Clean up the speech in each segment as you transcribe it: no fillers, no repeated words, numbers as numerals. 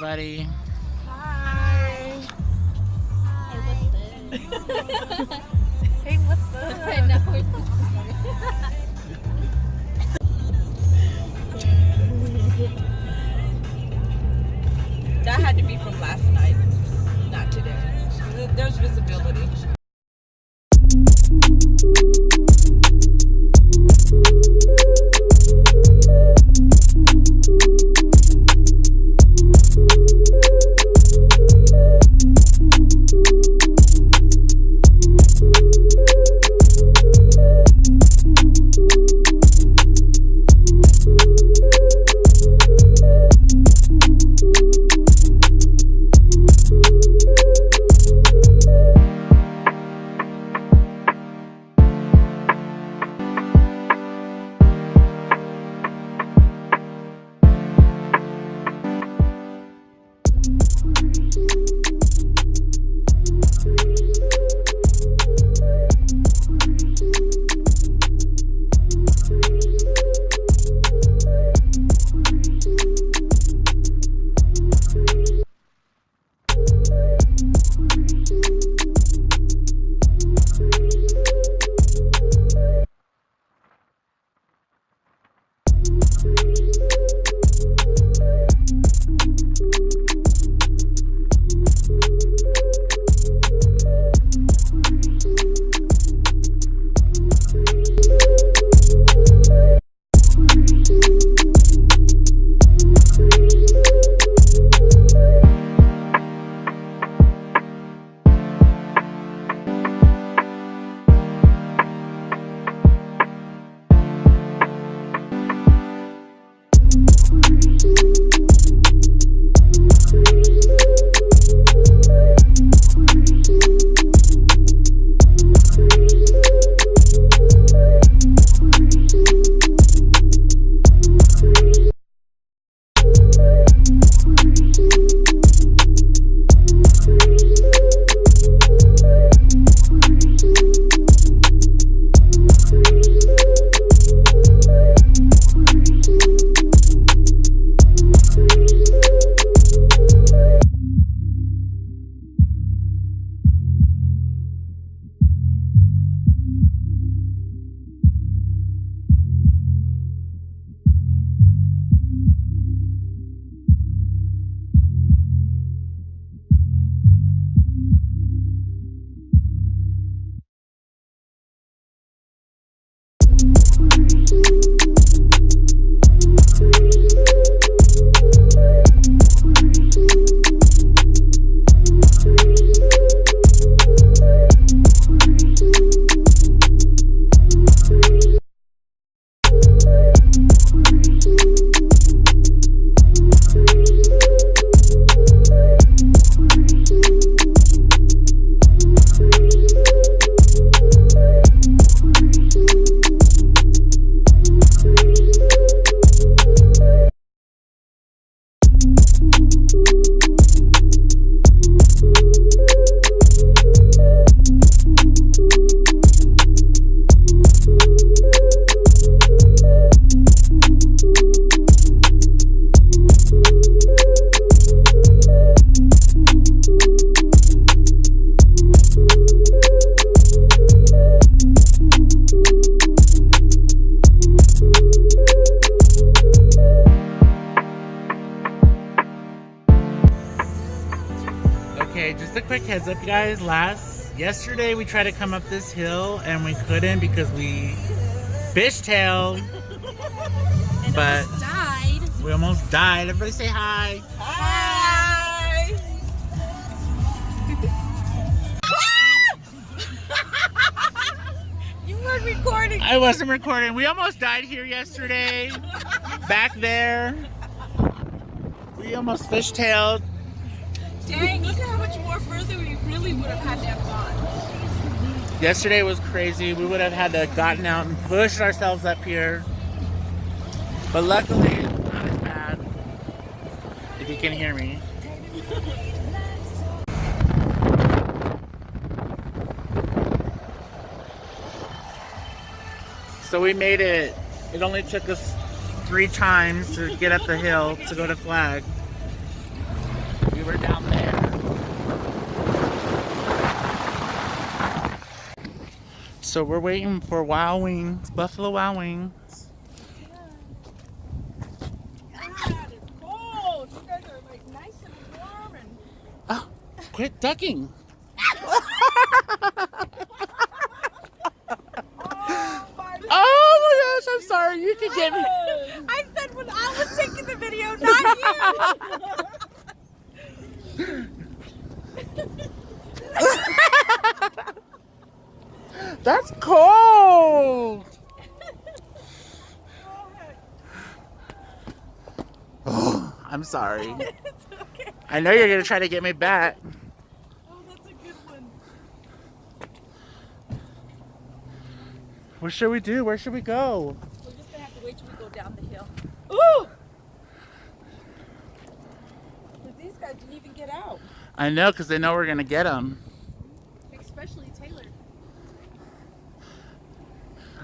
everybody. Hi. Hi. Hey, what's up? Hey, what's up? I know. That had to be from last night, not today. There's visibility. Okay, just a quick heads up, you guys. Yesterday we tried to come up this hill and we couldn't because we fishtailed. But almost died. We almost died. Everybody say hi. Hi. You weren't recording. I wasn't recording. We almost died here yesterday. Back there. We almost fishtailed. Dang, look at how much more further we really would have had to have gone. Yesterday was crazy. We would have had to have gotten out and pushed ourselves up here. But luckily, it's not as bad. If you can hear me. So we made it. It only took us 3 times to get up the hill to go to Flag. we were down there. So we're waiting for Wild Wings, Buffalo Wild Wings. God, it's cold. You guys are like nice and warm and. Oh, quit ducking. Oh my gosh, I'm sorry. You can get me. I said when I was taking the video, not you. That's cold. Oh, I'm sorry. It's okay. I know you're gonna try to get me back. Oh, that's a good one. What should we do? Where should we go? We're just gonna have to wait till we go down the hill. Ooh! But these guys didn't even get out. I know, because they know we're gonna get them. Especially Taylor.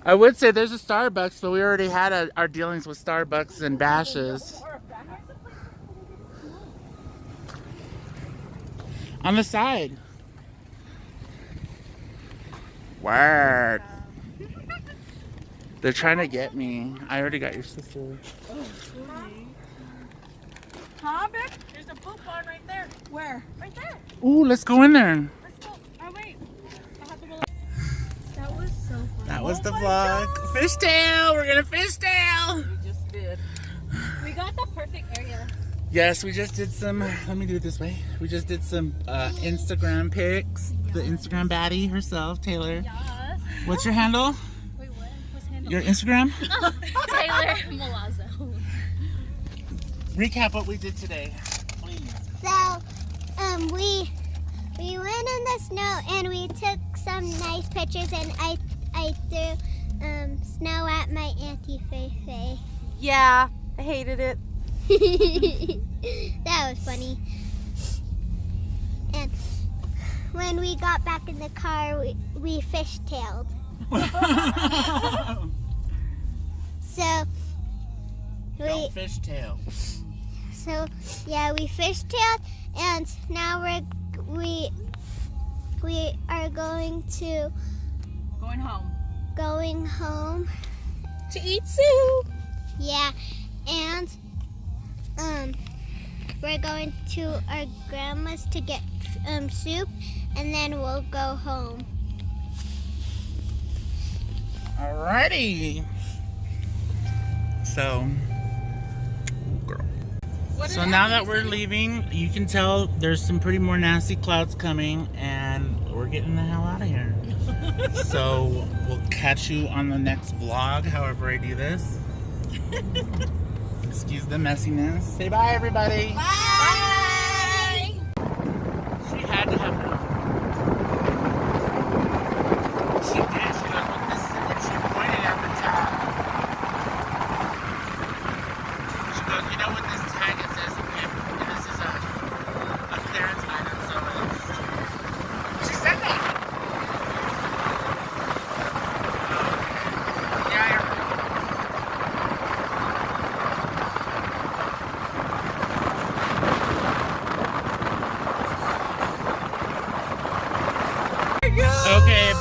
I would say there's a Starbucks, but we already had our dealings with Starbucks and Bashes. On the side. Word. They're trying to get me. I already got your sister. Huh, babe? There's a boot barn right there. Where? Right there. Ooh, let's go in there. Let's go. Oh, wait. I have to go. That was so fun. That was the vlog. Fishtail. We're gonna fishtail. We just did. We got the perfect area. Yes, we just did some. Let me do it this way. We just did some Instagram pics. The Instagram baddie herself, Taylor. Yes. What's your handle? Wait, what? What's handle? Your Instagram? Taylor Malazzo. Recap what we did today, please. So, we went in the snow and we took some nice pictures, and I threw snow at my Auntie Faye. Yeah, I hated it. That was funny. And when we got back in the car, we fishtailed. So Don't fishtail. So yeah, we fishtailed, and now we are going home To eat soup. Yeah, and we're going to our grandma's to get soup, and then we'll go home. Alrighty. So, girl. So now that we're leaving, you can tell there's some pretty more nasty clouds coming, and we're getting the hell out of here. So we'll catch you on the next vlog, however I do this. Excuse the messiness. Say bye, everybody. Bye. She had to have known. She did. She goes with this, and she pointed at the tag. She goes, you know what this tag it says? And this is a clearance item, so it's... She said that. Yeah, okay,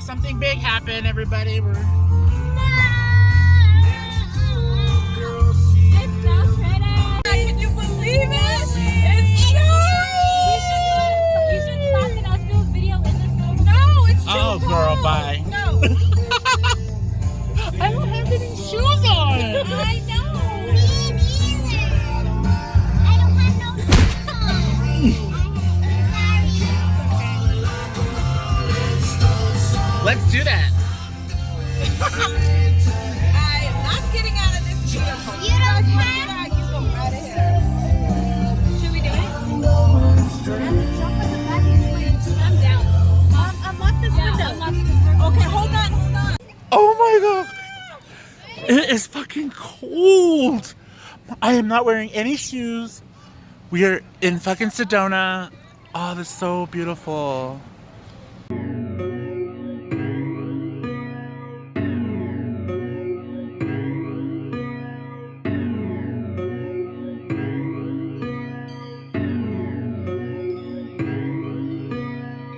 something big happened, everybody. It's so pretty. Can you believe it? It's snowing. You should stop and us do a video in the snow. No, it's too Oh, girl, cold. bye. No. I don't have any shoes on. I know. Me neither. I don't have no Let's do that. I am not getting out of this vehicle. You don't guys have- get out, you go right ahead. Should we do it? I'm down. Unlock this window. Okay, hold on. Oh my god. It is fucking cold. I am not wearing any shoes. We are in fucking Sedona. Oh, this is so beautiful.